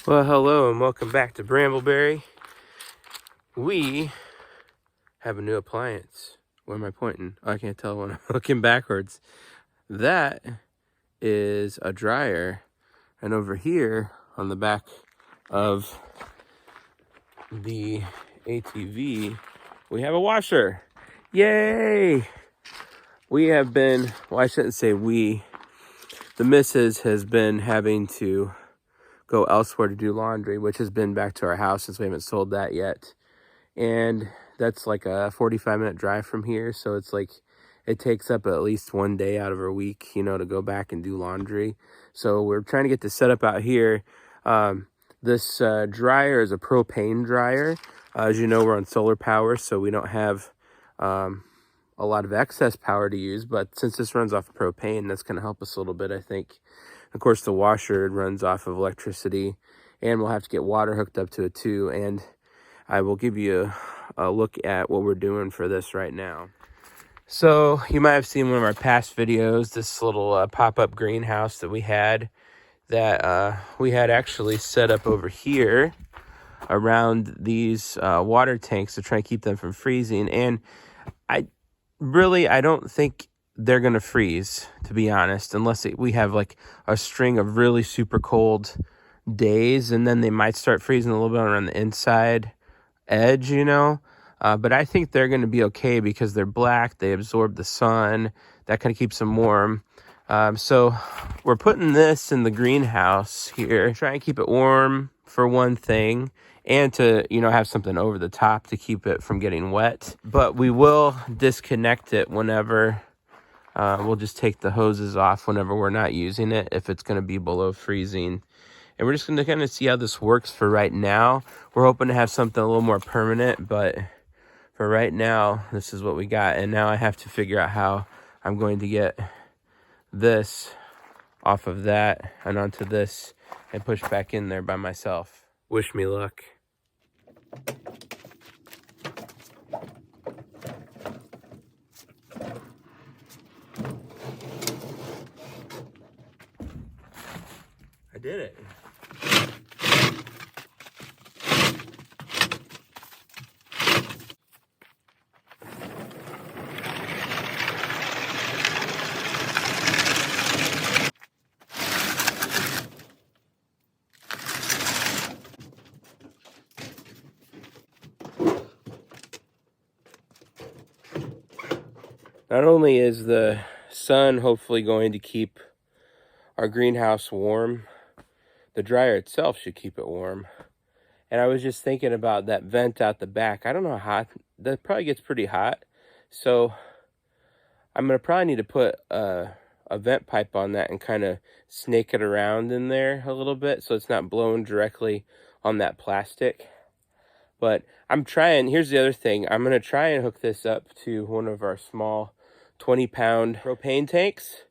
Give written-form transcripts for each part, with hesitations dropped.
Well, hello and welcome back to Brambleberry. We have a new appliance. Where am I pointing? Oh, I can't tell when I'm looking backwards. That is a dryer. And over here on the back of the ATV, we have a washer. Yay! We have been, well, I shouldn't say we. The missus has been having to go elsewhere to do laundry, which has been back to our house since we haven't sold that yet. And that's like a 45-minute drive from here, so it's like it takes up at least one day out of her week, to go back and do laundry. So we're trying to get this set up out here. This dryer is a propane dryer. As you know, we're on solar power, so we don't have a lot of excess power to use, but since this runs off of propane, that's going to help us a little bit, I think. Of course, the washer runs off of electricity, and we'll have to get water hooked up to it too. And I will give you a look at what we're doing for this right now. So you might have seen one of our past videos, this little pop-up greenhouse that we had actually set up over here around these water tanks to try and keep them from freezing. And I don't think they're going to freeze, to be honest, unless we have like a string of really super cold days, and then they might start freezing a little bit around the inside edge, but I think they're going to be okay because they're black, they absorb the sun, that kind of keeps them warm. So we're putting this in the greenhouse here, try and keep it warm for one thing, and to have something over the top to keep it from getting wet. But we will disconnect it whenever we'll just take the hoses off whenever we're not using it, if it's going to be below freezing. And we're just going to kind of see how this works for right now. We're hoping to have something a little more permanent, but for right now, this is what we got. And now I have to figure out how I'm going to get this off of that and onto this and push back in there by myself. Wish me luck. I did it. Not only is the sun hopefully going to keep our greenhouse warm, the dryer itself should keep it warm. And I was just thinking about that vent out the back. I don't know how hot, that probably gets pretty hot. So I'm going to probably need to put a vent pipe on that and kind of snake it around in there a little bit so it's not blowing directly on that plastic. But I'm trying, here's the other thing, I'm going to try and hook this up to one of our small 20-pound propane tanks.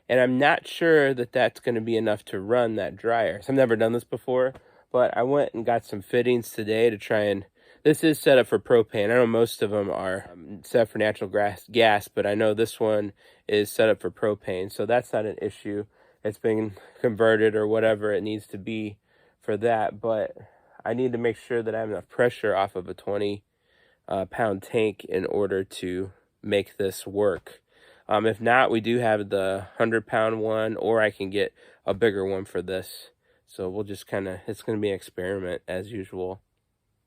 And I'm not sure that that's going to be enough to run that dryer. So I've never done this before, but I went and got some fittings today to try and, this is set up for propane. I know most of them are set up for natural gas, but I know this one is set up for propane. So that's not an issue. It's been converted or whatever it needs to be for that. But I need to make sure that I have enough pressure off of a 20-pound tank in order to make this work. If not, we do have the 100-pound one, or I can get a bigger one for this. So we'll just it's going to be an experiment as usual.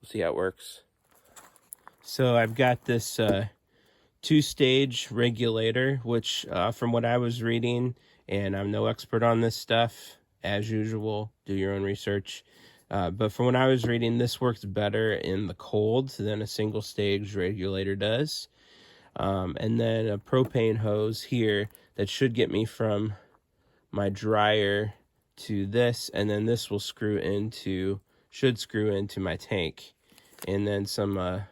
We'll see how it works. So I've got this 2-stage regulator, which from what I was reading, and I'm no expert on this stuff, as usual, do your own research. But from what I was reading, this works better in the cold than a single-stage regulator does. And then a propane hose here that should get me from my dryer to this, and then this will should screw into my tank. And then some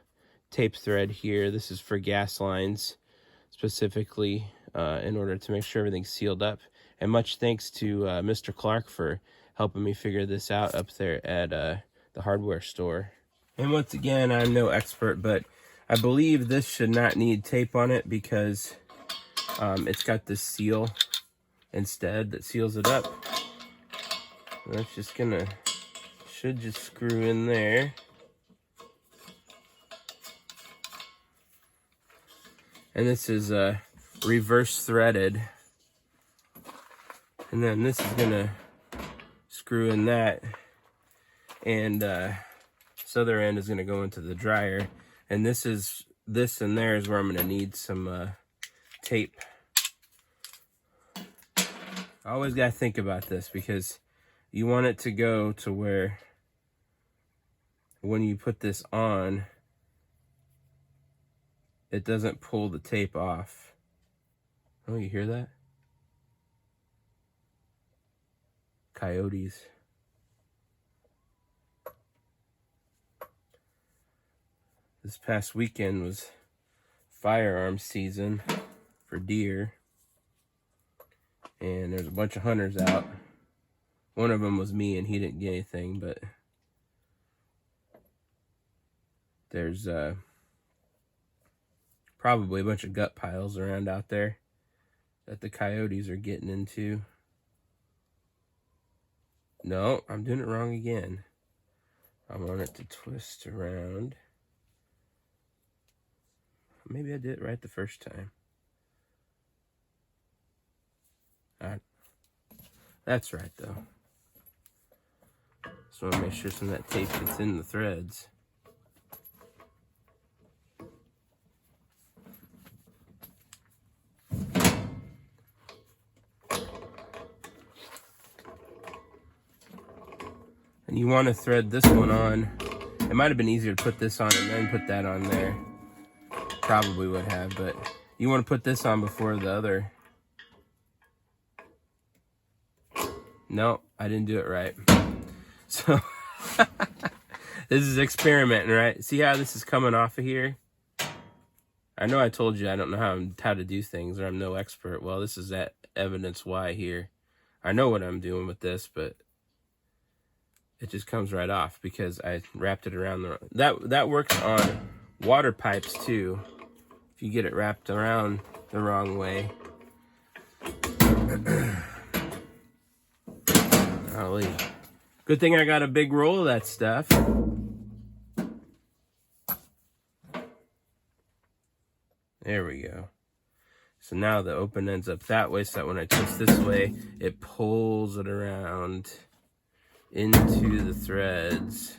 tape thread here. This is for gas lines specifically, in order to make sure everything's sealed up. And much thanks to Mr. Clark for helping me figure this out up there at the hardware store. And once again, I'm no expert, but I believe this should not need tape on it because it's got this seal instead that seals it up. And that's just gonna should just screw in there. And this is reverse threaded. And then this is gonna screw in that. And this other end is gonna go into the dryer. And this and there is where I'm gonna need some tape. I always gotta think about this because you want it to go to where when you put this on, it doesn't pull the tape off. Oh, you hear that? Coyotes. This past weekend was firearm season for deer. And there's a bunch of hunters out. One of them was me and he didn't get anything, but there's probably a bunch of gut piles around out there that the coyotes are getting into. No, I'm doing it wrong again. I want it to twist around. Maybe I did it right the first time. That's right, though. So I want to make sure some of that tape gets in the threads. And you want to thread this one on. It might have been easier to put this on and then put that on there. Probably would have, but you want to put this on before the other. No, I didn't do it right. So, this is experimenting, right? See how this is coming off of here? I know I told you I don't know how to do things, or I'm no expert. Well, this is that evidence why here. I know what I'm doing with this, but it just comes right off because I wrapped it around the... That works on water pipes, too. If you get it wrapped around the wrong way. Golly. Good thing I got a big roll of that stuff. There we go. So now the open ends up that way, so that when I twist this way, it pulls it around into the threads.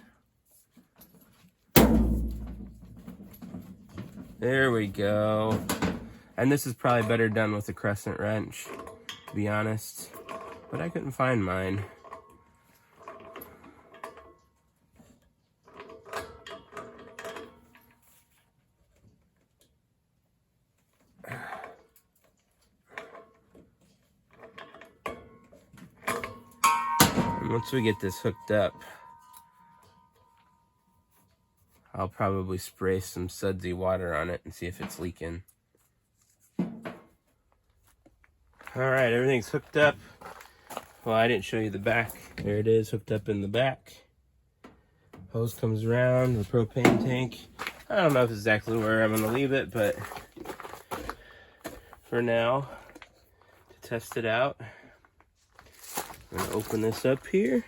There we go. And this is probably better done with a crescent wrench, to be honest. But I couldn't find mine. Once we get this hooked up, I'll probably spray some sudsy water on it and see if it's leaking. Alright, everything's hooked up. Well, I didn't show you the back. There it is, hooked up in the back. Hose comes around, the propane tank. I don't know exactly where I'm going to leave it, but for now, to test it out, I'm going to open this up here.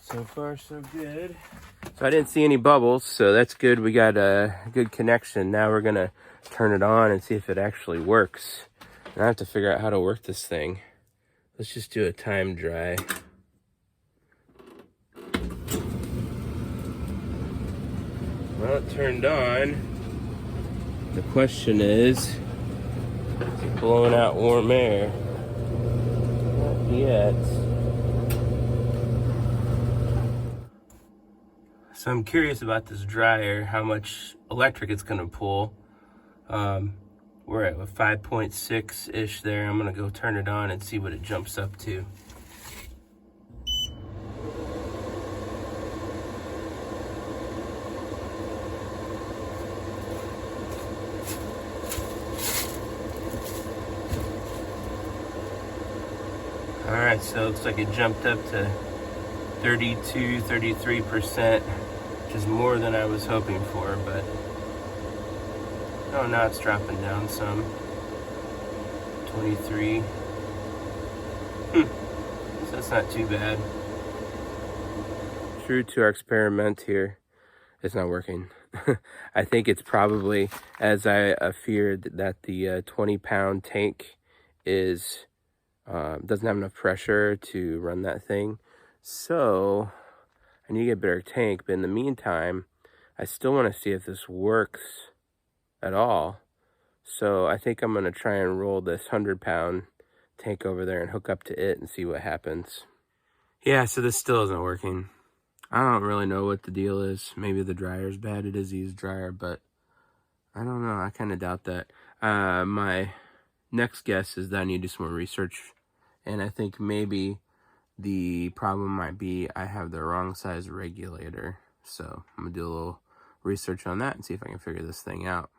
So far, so good. So I didn't see any bubbles, so that's good. We got a good connection. Now we're going to turn it on and see if it actually works. And I have to figure out how to work this thing. Let's just do a time dry. Well, it turned on. The question is it blowing out warm air? Not yet. So I'm curious about this dryer, how much electric it's going to pull. We're at 5.6-ish there. I'm going to go turn it on and see what it jumps up to. Alright, so it looks like it jumped up to 32-33%, which is more than I was hoping for, but Oh, now it's dropping down some. 23. So that's not too bad. True to our experiment here, it's not working. I think it's probably, as I feared, that the 20-pound tank is doesn't have enough pressure to run that thing. So I need to get a better tank, but in the meantime, I still want to see if this works at all. So I think I'm going to try and roll this 100-pound tank over there and hook up to it and see what happens. Yeah, so this still isn't working. I don't really know what the deal is. Maybe the dryer's bad. It is a used dryer, but I don't know. I kind of doubt that. My next guess is that I need to do some more research, and I think maybe the problem might be I have the wrong size regulator. So I'm gonna do a little research on that and see if I can figure this thing out.